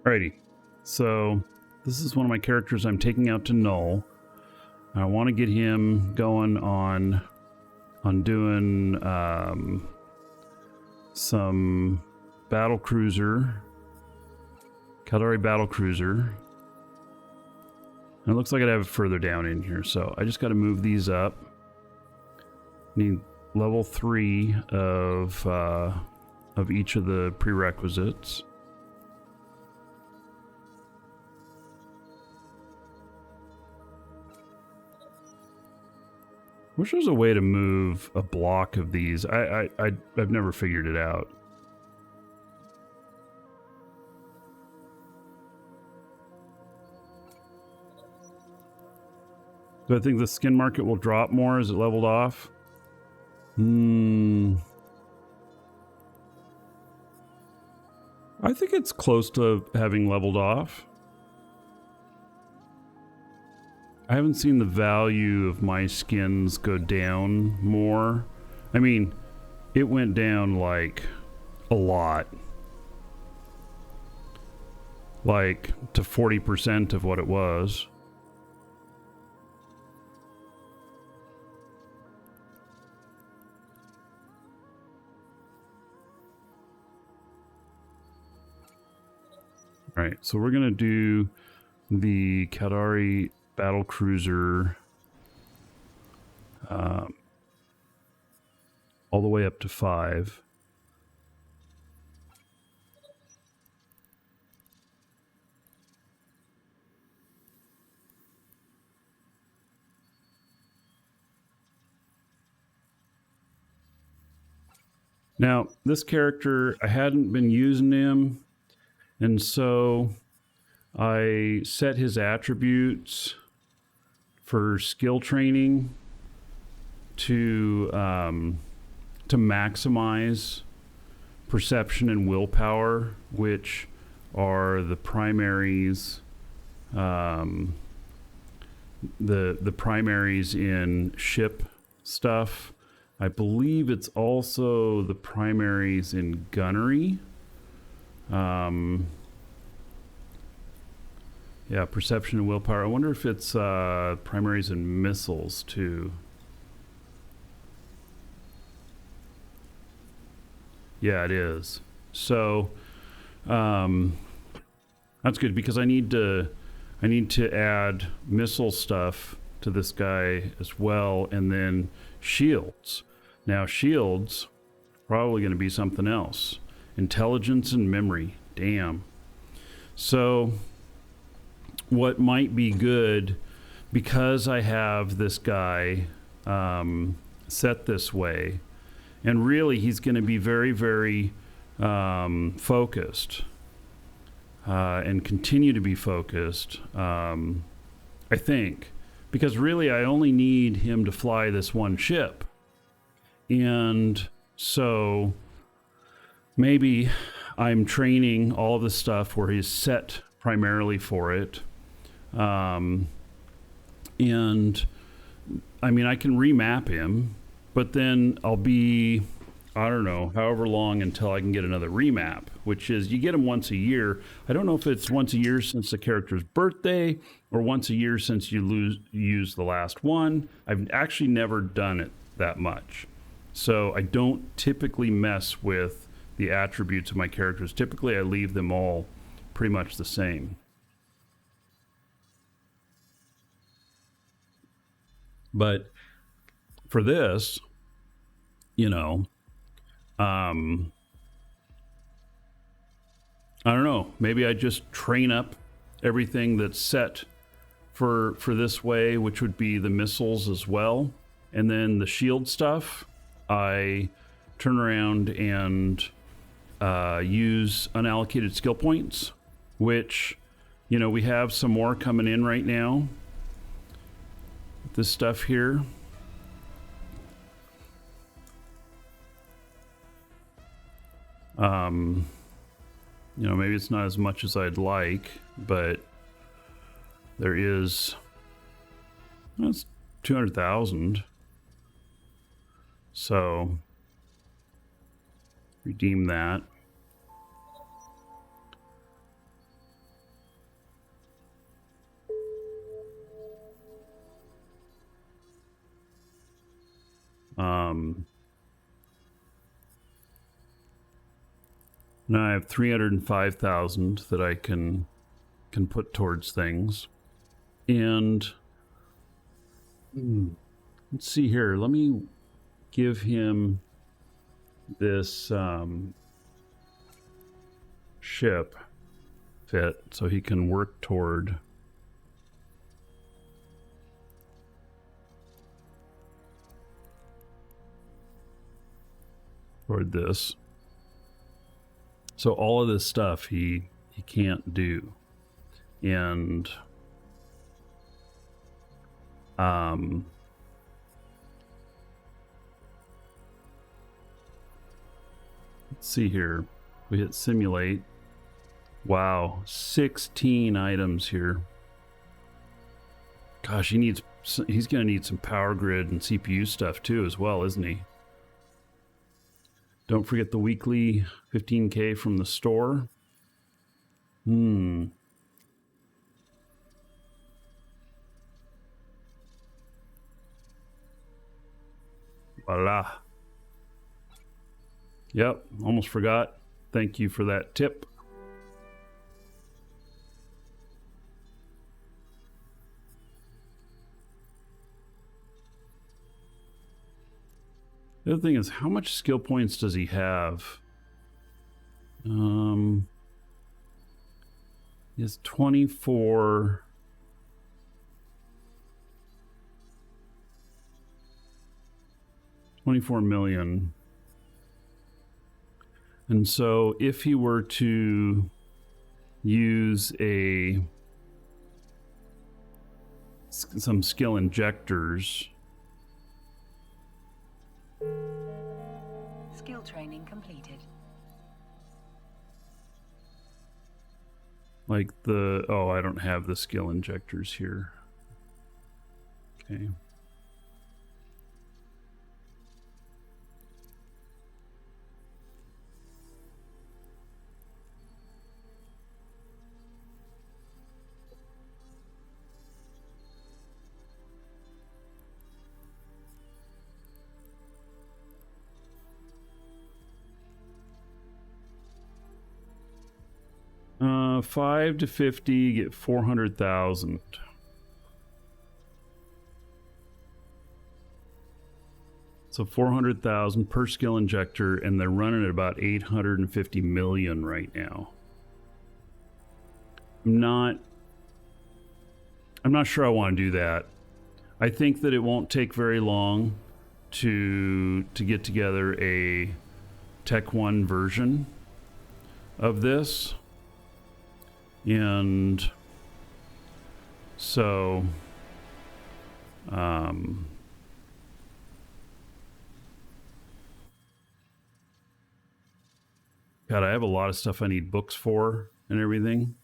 Alrighty, so this is one of my characters I'm taking out to null. I want to get him going on doing some battle cruiser, Gunnery battle cruiser. And it looks like I'd have it further down in here, so I just got to move these up. Need level 3 of each of the prerequisites. Wish there was a way to move a block of these. I've never figured it out. Do I think the skin market will drop more as it leveled off? I think it's close to having leveled off. I haven't seen the value of my skins go down more. I mean, it went down like a lot. Like to 40% of what it was. All right, so we're gonna do the Gunnery battle cruiser all the way up to 5. Now, this character, I hadn't been using him, and so I set his attributes for skill training to maximize perception and willpower, which are the primaries, the primaries in ship stuff. I believe it's also the primaries in gunnery. Yeah, perception and willpower. I wonder if it's primaries and missiles too. Yeah, it is. So that's good because I need to add missile stuff to this guy as well, and then shields. Now shields probably going to be something else. Intelligence and memory. Damn. So what might be good, because I have this guy set this way, and really he's going to be very, very focused and continue to be focused, I think, because really I only need him to fly this one ship. And so maybe I'm training all of the stuff where he's set primarily for it. And I mean, I can remap him, but then I'll be, I don't know, however long until I can get another remap, which is you get them once a year. I don't know if it's once a year since the character's birthday or once a year since you use the last one. I've actually never done it that much. So I don't typically mess with the attributes of my characters. Typically I leave them all pretty much the same. But for this, you know, I don't know, maybe I just train up everything that's set for this way, which would be the missiles as well. And then the shield stuff, I turn around and use unallocated skill points, which, you know, we have some more coming in right now. This stuff here. You know, maybe it's not as much as I'd like, but there is, that's 200,000. So redeem that. Now I have 305,000 that I can put towards things. And let's see here. Let me give him this ship fit so he can work toward this. So all of this stuff he can't do. And let's see here. We hit simulate. Wow, 16 items here. Gosh, he's gonna need some power grid and CPU stuff too as well, isn't he? Don't forget the weekly 15K from the store. Voila. Yep, almost forgot. Thank you for that tip. The other thing is, how much skill points does he have? He has 24. $24 million. And so if he were to use some skill injectors. Skill training completed. Like I don't have the skill injectors here. Okay. Uh, 5 to 50, get 400,000. So 400,000 per skill injector, and they're running at about 850 million right now. I'm not sure I want to do that. I think that it won't take very long to get together a Tech 1 version of this. And so God, I have a lot of stuff I need books for and everything.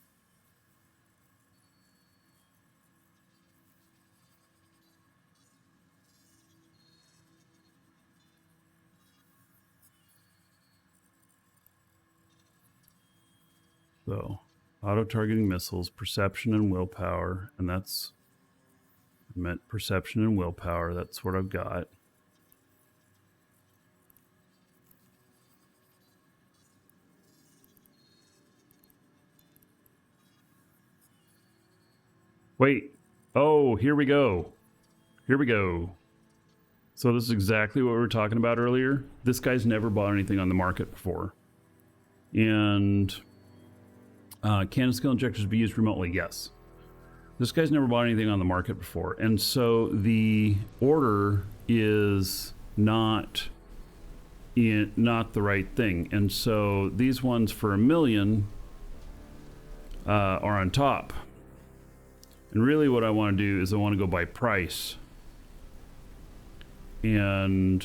So auto-targeting missiles, perception and willpower, and I meant perception and willpower. That's what I've got. Wait. Oh, here we go. Here we go. So this is exactly what we were talking about earlier. This guy's never bought anything on the market before. And can skill injectors be used remotely? Yes. This guy's never bought anything on the market before. And so the order is not the right thing. And so these ones for 1 million are on top. And really what I want to do is I want to go by price. And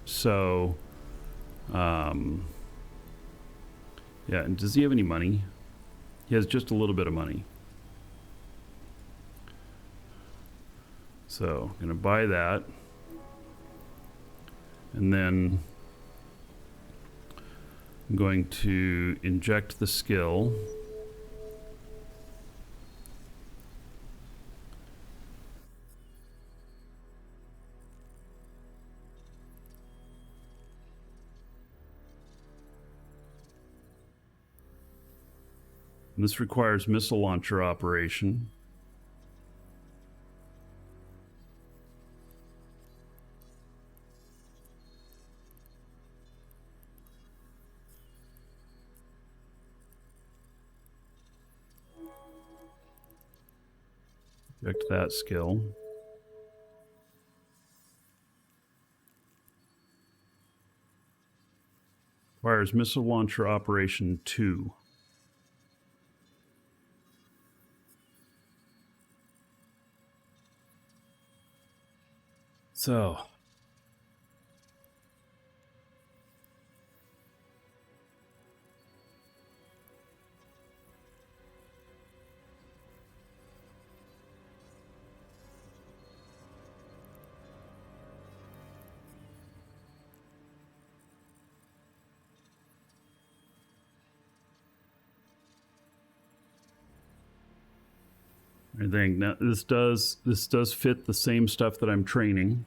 so, yeah, and does he have any money? He has just a little bit of money. So I'm going to buy that. And then I'm going to inject the skill. And this requires missile launcher operation. Check that skill. Requires missile launcher operation 2. So I think now this does fit the same stuff that I'm training.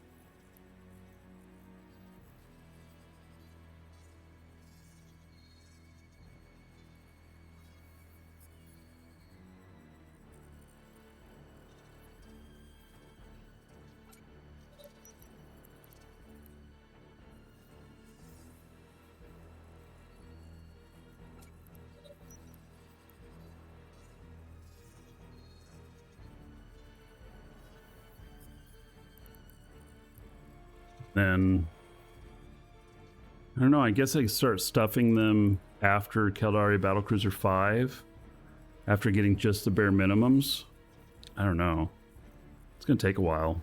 Then I don't know, I guess I start stuffing them after Caldari Battlecruiser 5, after getting just the bare minimums. I don't know. It's gonna take a while.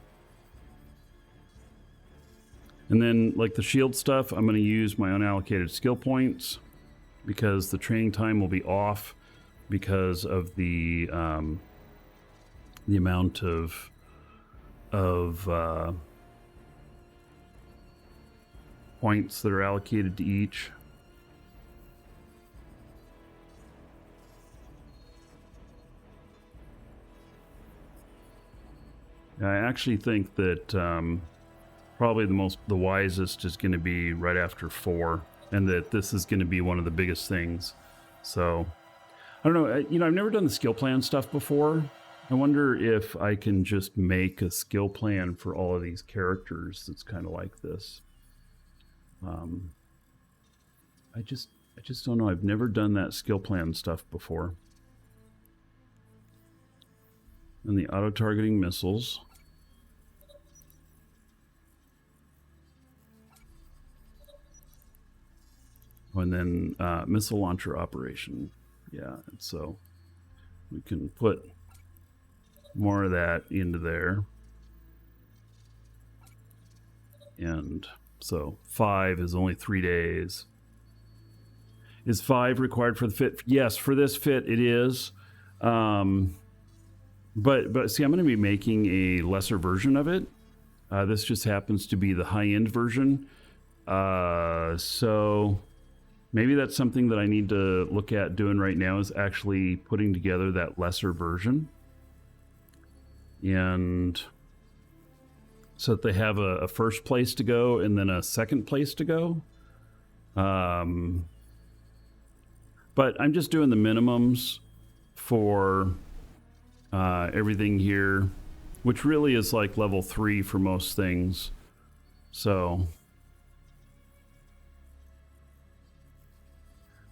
And then like the shield stuff, I'm gonna use my unallocated skill points because the training time will be off because of the amount of points that are allocated to each. I actually think that probably the wisest is going to be right after 4, and that this is going to be one of the biggest things. So I don't know. You know, I've never done the skill plan stuff before. I wonder if I can just make a skill plan for all of these characters that's kind of like this. I just don't know. I've never done that skill plan stuff before. And the auto-targeting missiles. And then missile launcher operation. Yeah, and so we can put more of that into there. And so 5 is only 3 days. Is 5 required for the fit? Yes, for this fit it is. But see, I'm going to be making a lesser version of it. This just happens to be the high-end version. So maybe that's something that I need to look at doing right now, is actually putting together that lesser version. And so that they have a first place to go and then a second place to go. But I'm just doing the minimums for everything here, which really is like level 3 for most things. So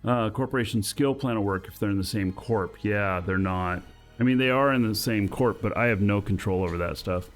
corporation skill plan will work if they're in the same corp. Yeah, they're not. I mean, they are in the same corp, but I have no control over that stuff.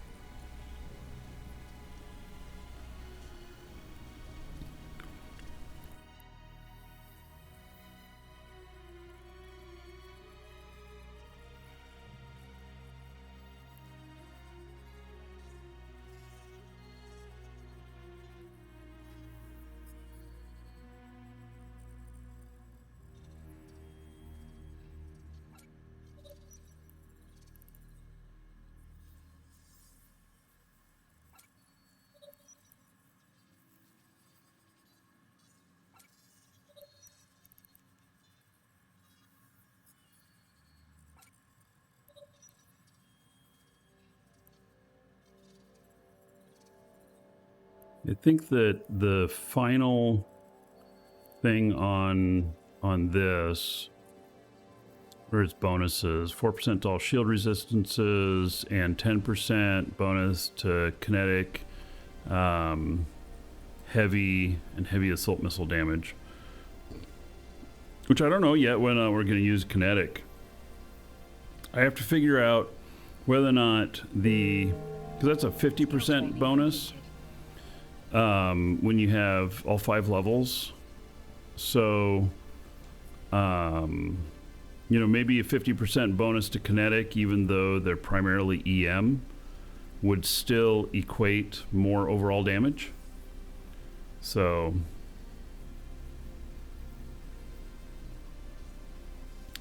I think that the final thing on this, or its bonuses. 4% to all shield resistances and 10% bonus to kinetic, heavy, and heavy assault missile damage. Which I don't know yet when we're going to use kinetic. I have to figure out whether or not because that's a 50% bonus when you have all 5 levels. So, you know, maybe a 50% bonus to kinetic, even though they're primarily EM, would still equate more overall damage. So,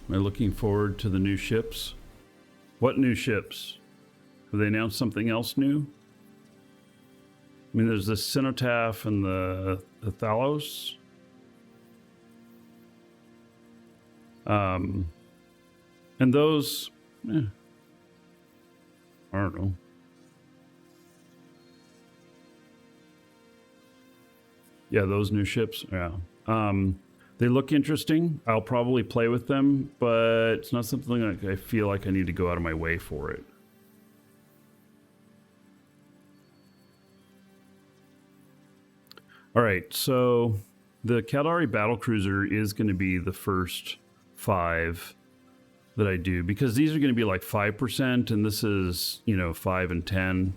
am I looking forward to the new ships? What new ships? Have they announced something else new? I mean, there's the Cenotaph and the Thalos. And those, I don't know. Yeah, those new ships, yeah. They look interesting. I'll probably play with them, but it's not something like I feel like I need to go out of my way for it. All right, so the Caldari Battlecruiser is going to be the first 5 that I do, because these are going to be like 5%, and this is, you know, 5 and 10.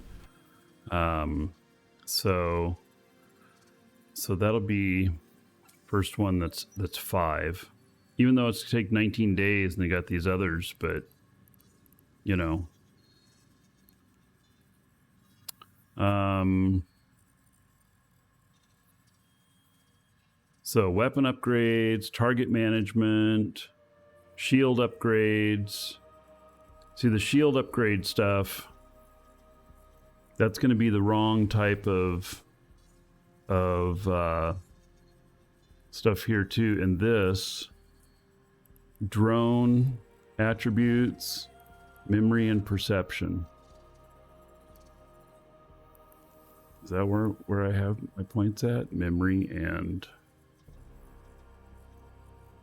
So that'll be first one that's 5, even though it's to take 19 days and they got these others, but you know. So weapon upgrades, target management, shield upgrades. See, the shield upgrade stuff, that's going to be the wrong type of stuff here too. And this drone attributes, memory and perception. Is that where I have my points at? Memory and...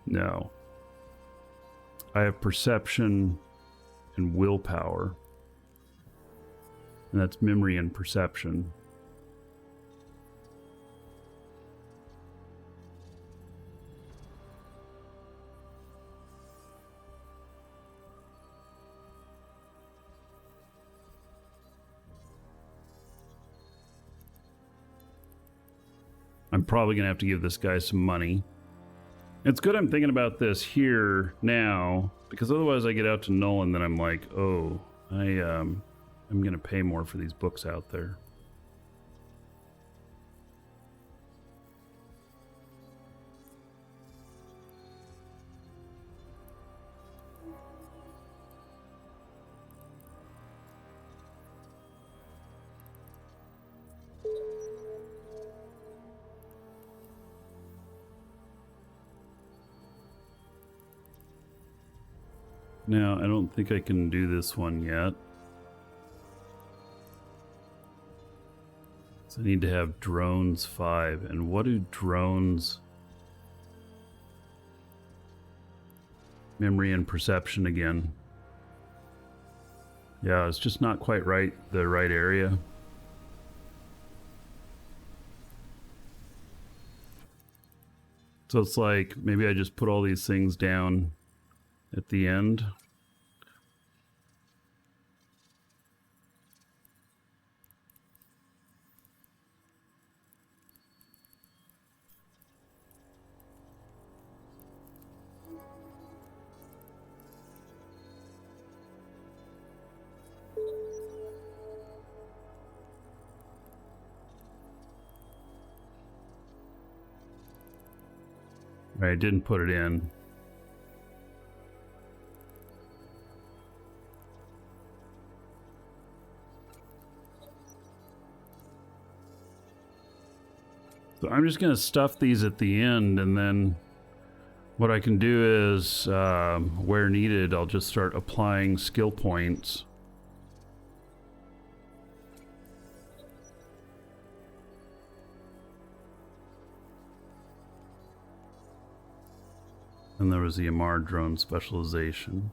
No. I have perception and willpower. And that's memory and perception. I'm probably going to have to give this guy some money. It's good I'm thinking about this here now, because otherwise I get out to null and then I'm like, oh, I'm going to pay more for these books out there. Now, I don't think I can do this one yet. So I need to have drones 5. And what do drones... Memory and perception again. Yeah, it's just not quite right, the right area. So it's like, maybe I just put all these things down at the end. I didn't put it in. So I'm just going to stuff these at the end, and then what I can do is, where needed, I'll just start applying skill points. And there was the Amar drone specialization,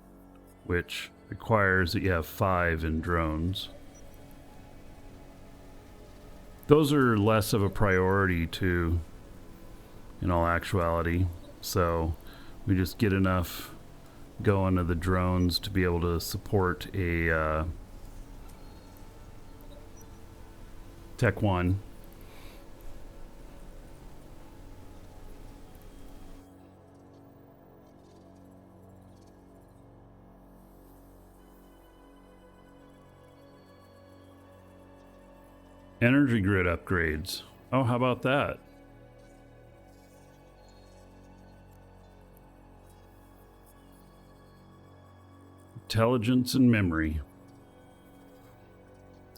which requires that you have 5 in drones. Those are less of a priority too, in all actuality. So we just get enough going to the drones to be able to support a Tech 1. Energy grid upgrades. Oh, how about that? Intelligence and memory.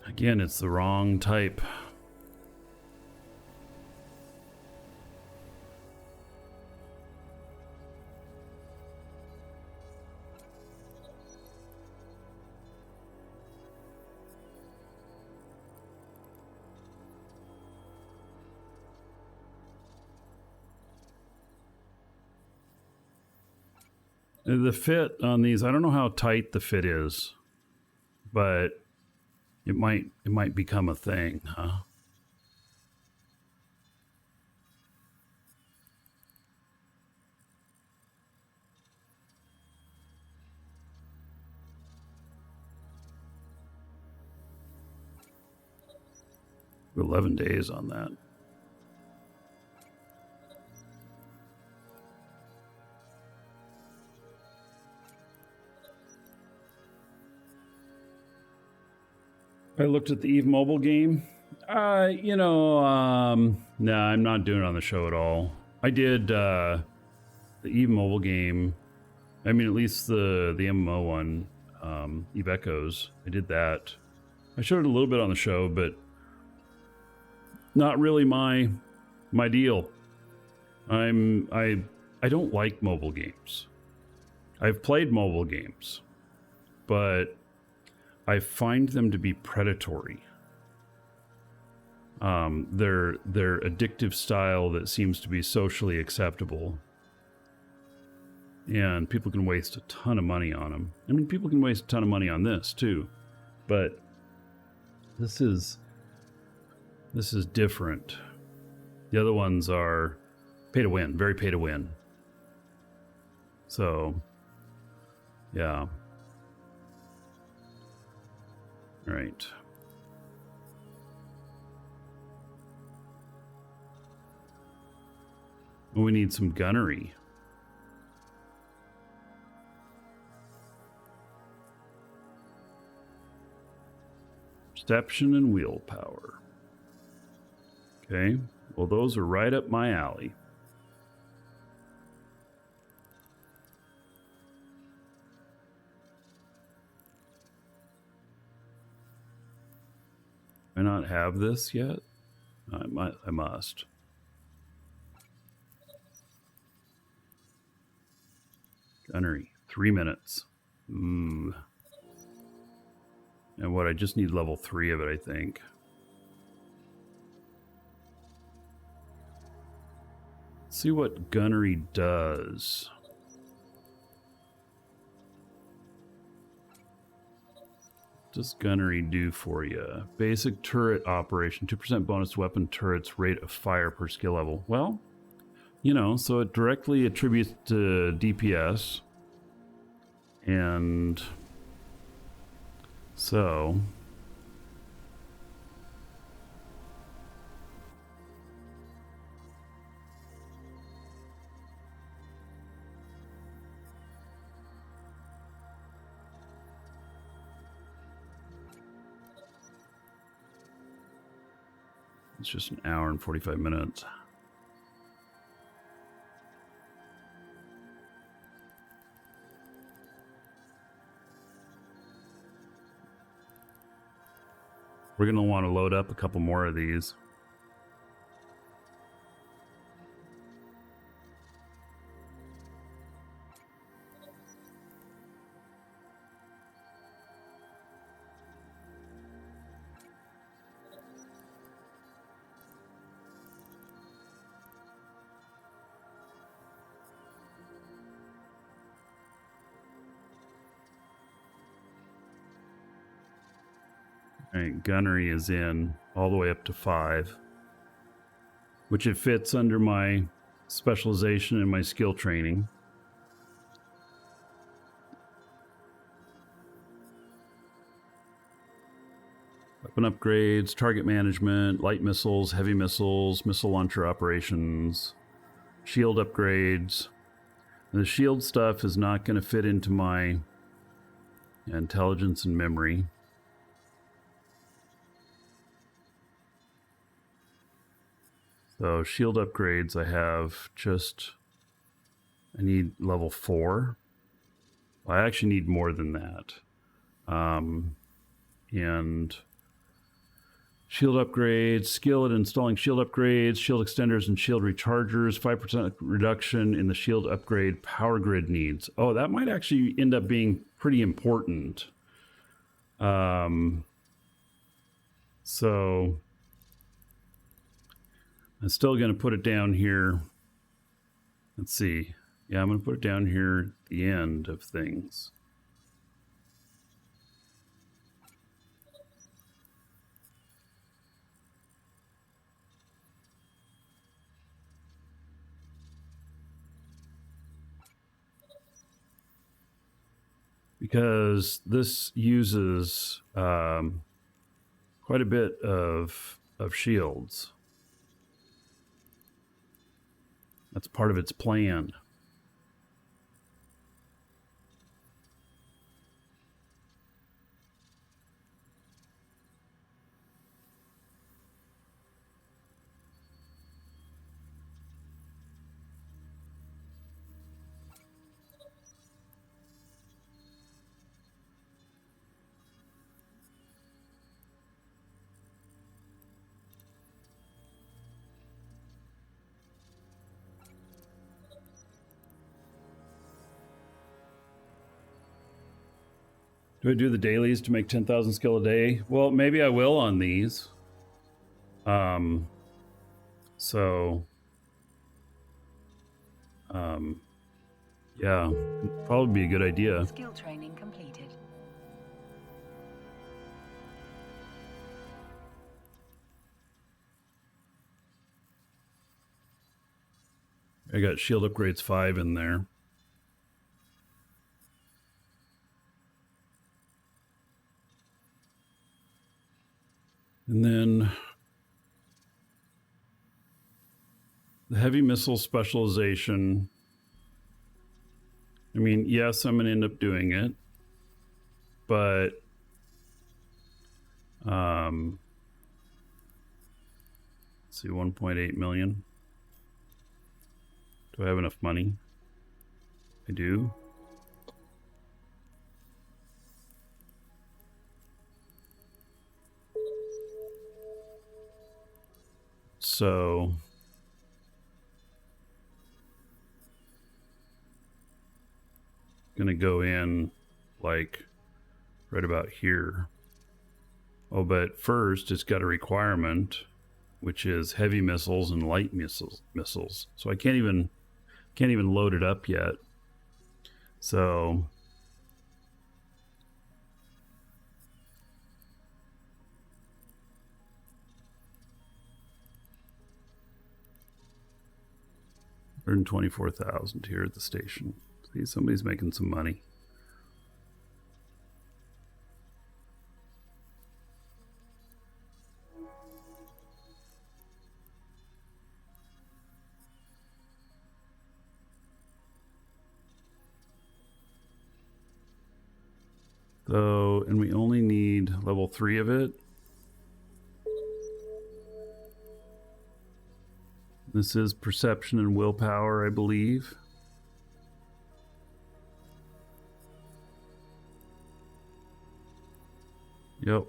Again, it's the wrong type. The fit on these, I don't know how tight the fit is, but it might become a thing, huh? We're 11 days on that. I looked at the Eve Mobile game. No, I'm not doing it on the show at all. I did the Eve Mobile game. I mean, at least the MMO one, Eve Echoes. I did that. I showed it a little bit on the show, but not really my deal. I don't like mobile games. I've played mobile games, but I find them to be predatory. Their addictive style that seems to be socially acceptable, and people can waste a ton of money on them. I mean, people can waste a ton of money on this too, but this is different. The other ones are pay to win, very pay to win. So, yeah. All right. We need some gunnery. Perception and wheel power. Okay, well, those are right up my alley. Do I not have this yet? I must. Gunnery, 3 minutes. Ooh. And what, I just need level 3 of it, I think. Let's see what gunnery does. What does gunnery do for you? Basic turret operation, 2% bonus weapon turrets, rate of fire per skill level. Well, you know, so it directly attributes to DPS. And so it's just an hour and 45 minutes. We're going to want to load up a couple more of these. All right, Gunnery is in all the way up to 5, which it fits under my specialization and my skill training. Weapon upgrades, target management, light missiles, heavy missiles, missile launcher operations, shield upgrades. And the shield stuff is not going to fit into my intelligence and memory. So shield upgrades, I have just, I need level 4. Well, I actually need more than that. And shield upgrades, skill at installing shield upgrades, shield extenders and shield rechargers, 5% reduction in the shield upgrade power grid needs. Oh, that might actually end up being pretty important. So I'm still going to put it down here. Let's see. Yeah, I'm going to put it down here at the end of things. Because this uses quite a bit of shields. That's part of its plan. Do I do the dailies to make 10,000 skill a day? Well, maybe I will on these. Yeah, it'd probably be a good idea. Skill training completed. I got shield upgrades 5 in there. And then the heavy missile specialization. I mean, yes, I'm going to end up doing it, but let's see, 1.8 million. Do I have enough money? I do. So gonna go in like right about here. Oh, but first it's got a requirement, which is heavy missiles and light missiles. So I can't even load it up yet. So $124,000 here at the station. See, somebody's making some money. So, and we only need level 3 of it. This is perception and willpower, I believe. Yep.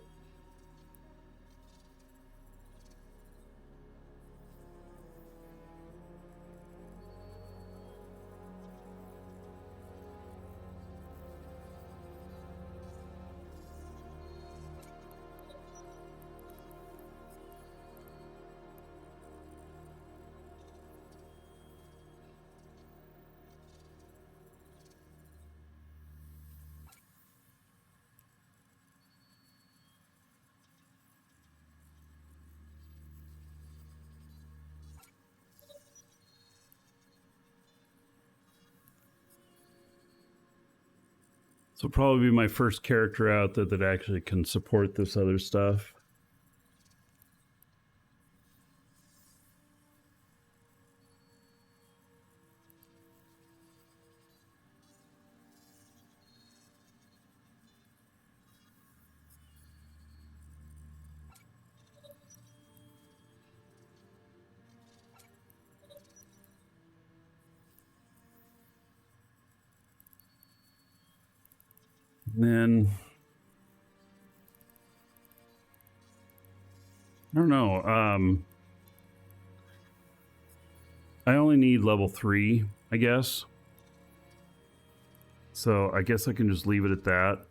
So probably be my first character out that actually can support this other stuff. And then I don't know. I only need level 3, I guess. So I guess I can just leave it at that.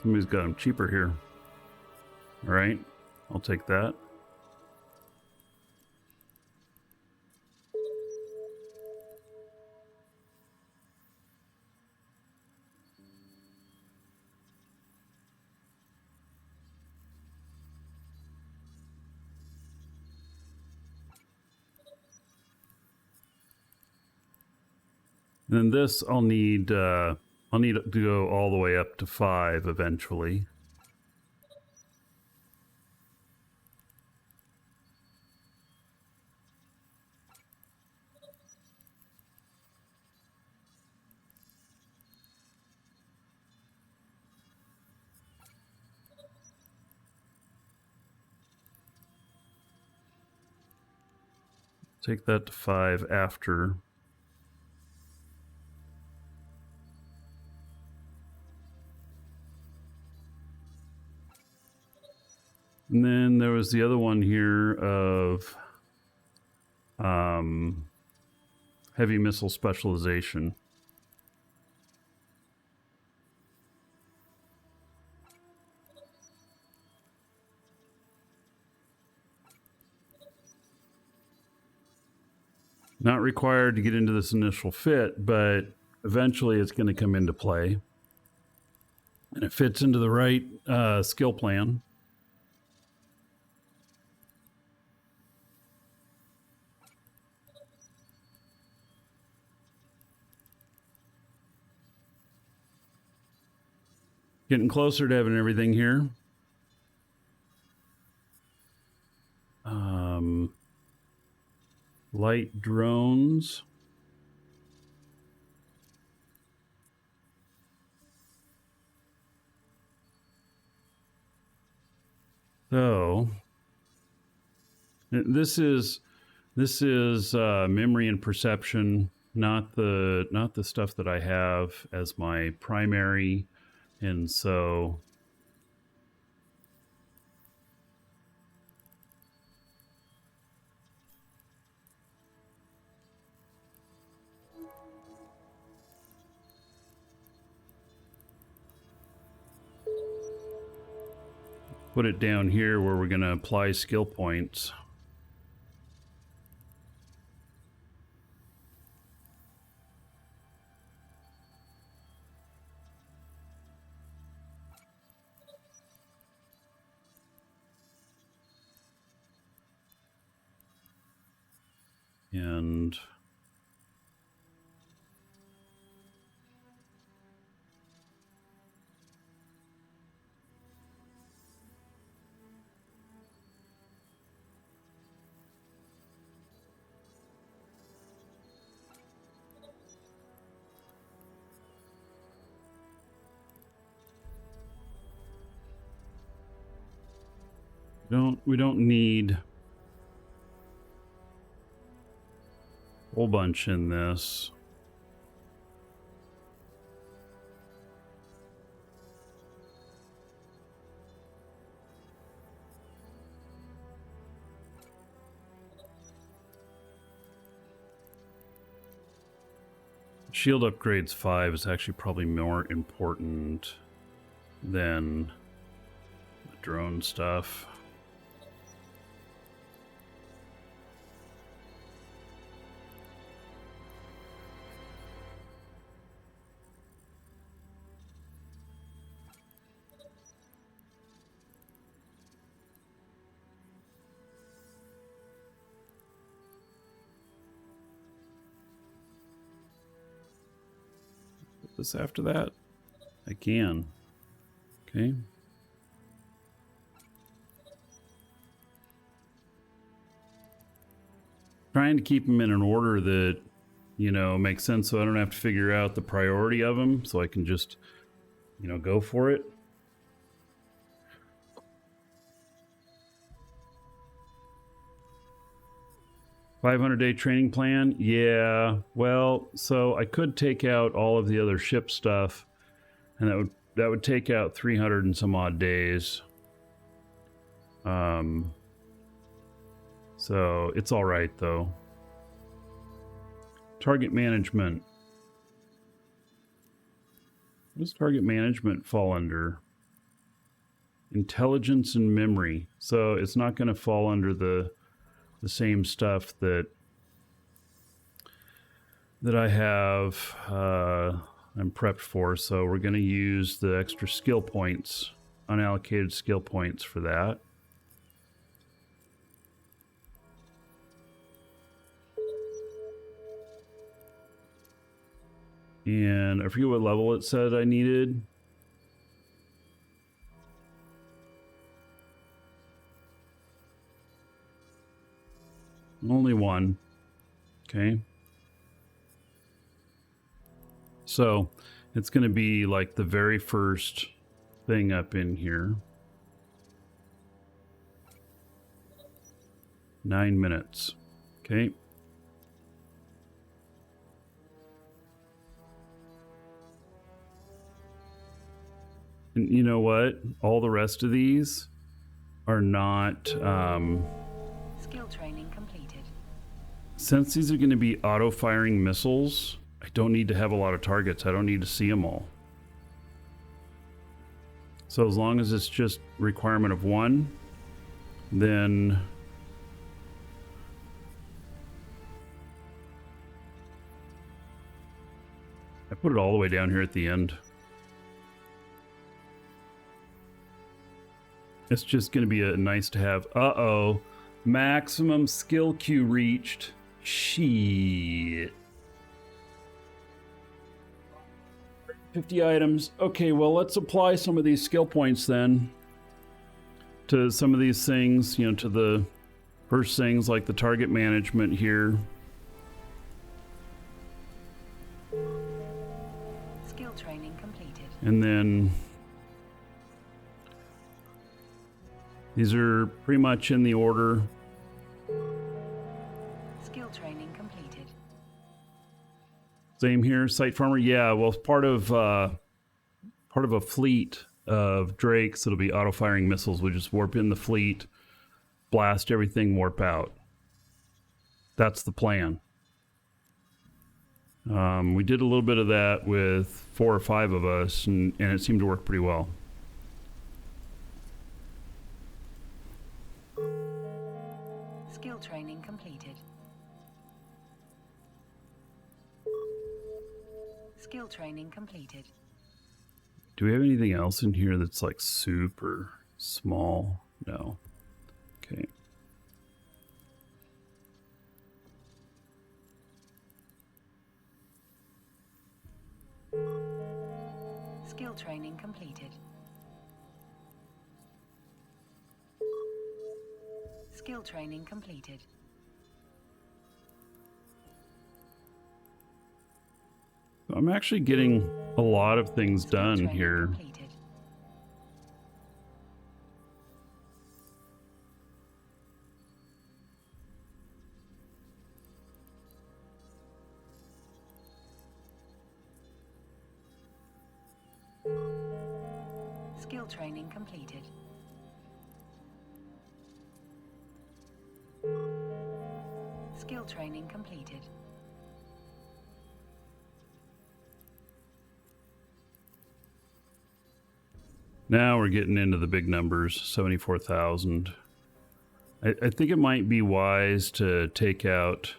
Somebody's got them cheaper here. All right, I'll take that. And then this I'll need to go all the way up to 5 eventually. Take that to 5 after. And then there was the other one here of heavy missile specialization. Not required to get into this initial fit, but eventually it's going to come into play. And it fits into the right skill plan. Getting closer to having everything here. Light drones. So this is memory and perception, not the stuff that I have as my primary, and so put it down here where we're going to apply skill points. And we don't need a whole bunch in this. Shield upgrades 5 is actually probably more important than the drone stuff. This after that? I can. Okay. Trying to keep them in an order that, you know, makes sense so I don't have to figure out the priority of them, so I can just, you know, go for it. $500-day training plan? Yeah, well, so I could take out all of the other ship stuff, and that would take out 300 and some odd days. So it's all right though. Target management. What does target management fall under? Intelligence and memory. So it's not going to fall under the same stuff that I have I'm prepped for. So we're going to use the extra skill points, unallocated skill points for that. And I forget what level it said I needed. Only one. Okay. So it's going to be like the very first thing up in here. 9 minutes. Okay. And you know what? All the rest of these are not... Skill training completed. Since these are going to be auto-firing missiles, I don't need to have a lot of targets. I don't need to see them all. So as long as it's just requirement of one, then... I put it all the way down here at the end. It's just going to be a nice to have. Uh-oh. Maximum skill queue reached. Shit. 50 items. Okay, well, let's apply some of these skill points then to some of these things, you know, to the first things like the target management here. Skill training completed. And then these are pretty much in the order. Skill training completed. Same here, Site Farmer. Yeah, well, part of a fleet of Drakes that'll be auto-firing missiles. We just warp in the fleet, blast everything, warp out. That's the plan. We did a little bit of that with 4 or 5 of us, and it seemed to work pretty well. Skill training completed. Skill training completed. Do we have anything else in here that's like super small? No. Okay. Skill training completed. Skill training completed. I'm actually getting a lot of things done here. Completed. Skill training completed. Skill training completed. Now we're getting into the big numbers, 74,000. I think it might be wise to take out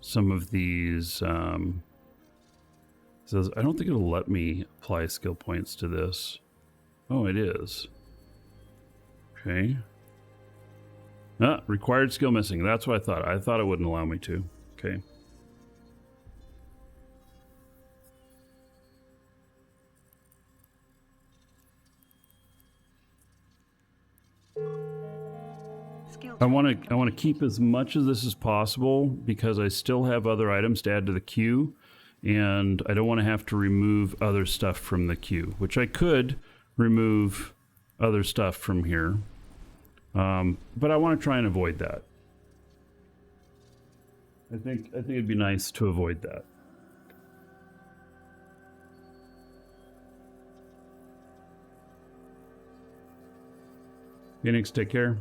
some of these. Says I don't think it'll let me apply skill points to this. Oh, it is. Okay. Ah, required skill missing. That's what I thought. I thought it wouldn't allow me to. Okay. I want to keep as much of this as possible because I still have other items to add to the queue, and I don't want to have to remove other stuff from the queue, which I could remove other stuff from here, but I want to try and avoid that. I think it'd be nice to avoid that. Phoenix, take care.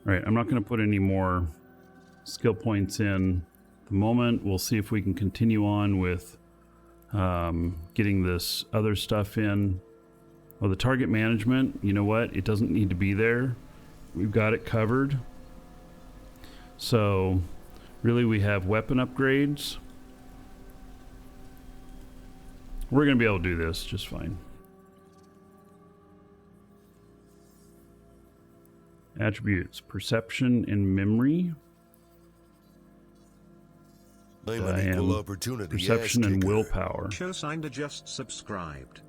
All right, I'm not going to put any more skill points in at the moment. We'll see if we can continue on with getting this other stuff in. Well, the target management, you know what? It doesn't need to be there. We've got it covered. So, really, we have weapon upgrades. We're going to be able to do this just fine. Attributes, perception and memory. I'm an equal opportunity perception and kicker. willpower. Showsinder just subscribed.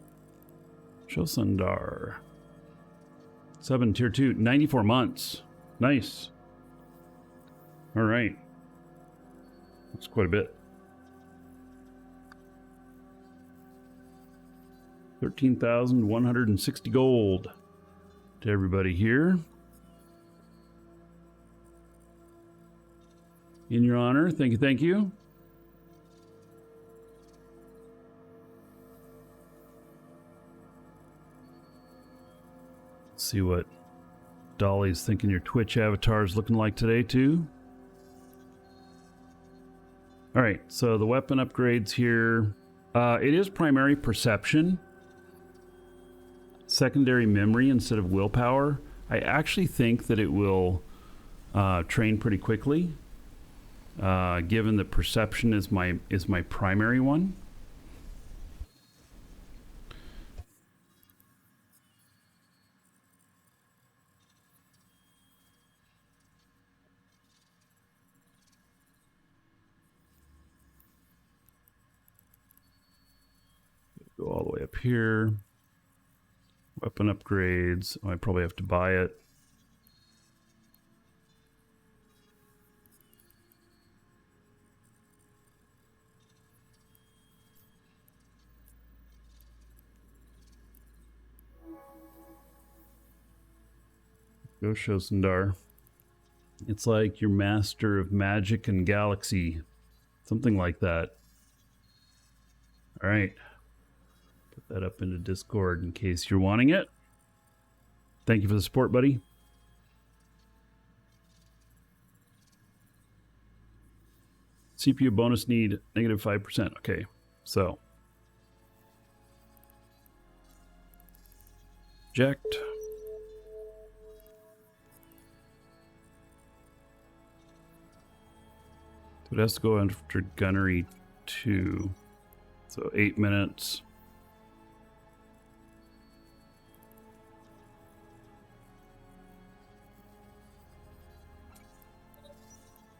Showsundar. 7 tier 2, 94 months. Nice. All right. That's quite a bit. 13,160 gold to everybody here. In your honor, thank you, thank you. Let's see what Dolly's thinking your Twitch avatar is looking like today, too. All right, so the weapon upgrades here. It is primary perception, secondary memory instead of willpower. I actually think that it will train pretty quickly. Given that perception is my primary one. Go all the way up here. Weapon upgrades. Oh, I probably have to buy it. Go Shosundar. It's like your master of magic and galaxy. Something like that. All right. Put that up into Discord in case you're wanting it. Thank you for the support, buddy. CPU bonus need -5%. Okay, so. Eject. So it has to go after Gunnery 2. So 8 minutes.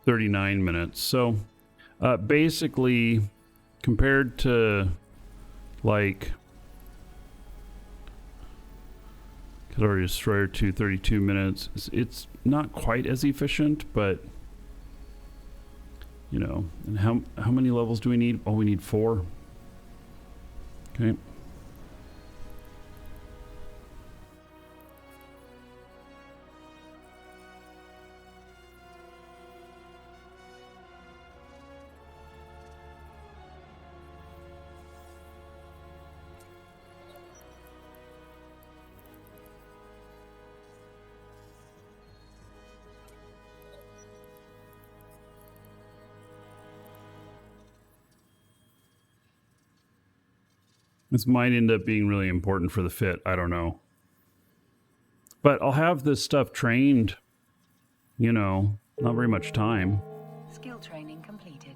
$39 minutes. So basically, compared to like Cavalry Destroyer 2, 32 minutes, it's not quite as efficient, but you know. And how many levels do we need? Oh, we need 4. Okay. This might end up being really important for the fit. I don't know. But I'll have this stuff trained, you know, not very much time. Skill training completed.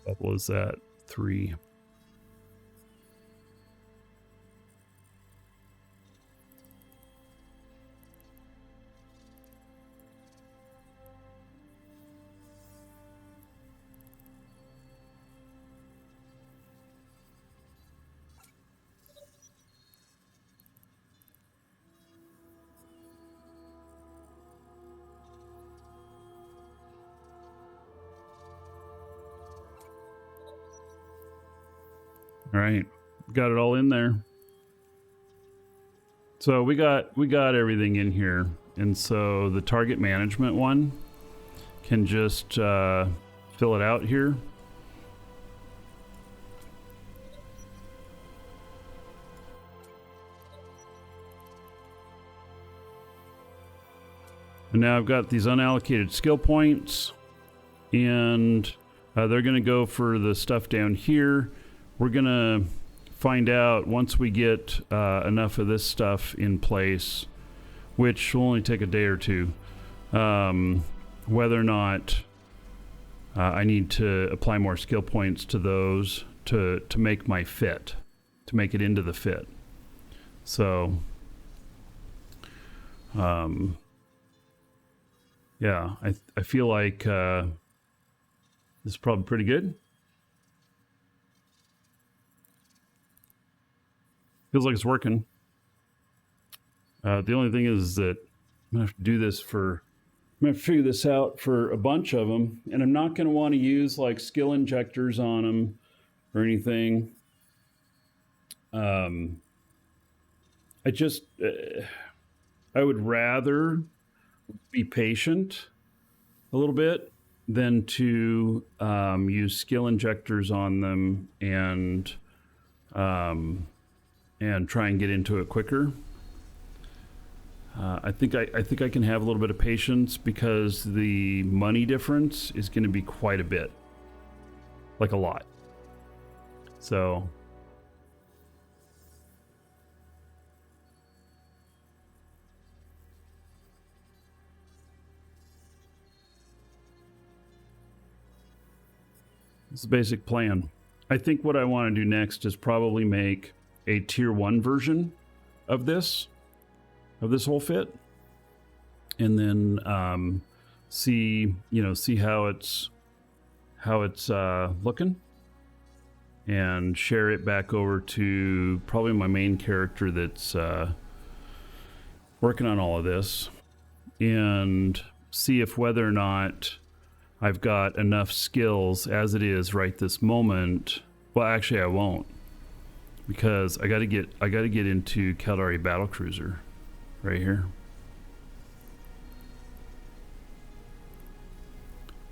What was that? 3. All right, got it all in there. So we got everything in here, and so the target management one can just fill it out here. And now I've got these unallocated skill points, and they're going to go for the stuff down here. We're going to find out once we get enough of this stuff in place, which will only take a day or two, whether or not I need to apply more skill points to those to make my fit, to make it into the fit. So, yeah, I feel like this is probably pretty good. Feels like it's working. The only thing is that I'm gonna have to do this I'm gonna figure this out for a bunch of them, and I'm not gonna want to use like skill injectors on them or anything. I would rather be patient a little bit than to use skill injectors on them and try and get into it quicker. I think I can have a little bit of patience because the money difference is going to be quite a bit, like a lot. So it's the basic plan. I think what I want to do next is probably make a tier 1 version of this whole fit, and then see how it's looking, and share it back over to probably my main character that's working on all of this, and see if whether or not I've got enough skills as it is right this moment. Well, actually I won't, because I got to get into Caldari Battlecruiser right here,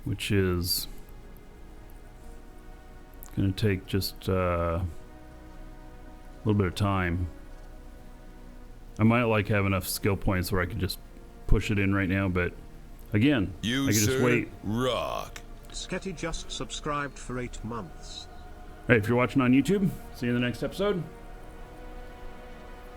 which is going to take just a little bit of time. I might have enough skill points where I can just push it in right now, but again, I can just wait. Rock. Sketty just subscribed for 8 months. All right, if you're watching on YouTube, see you in the next episode.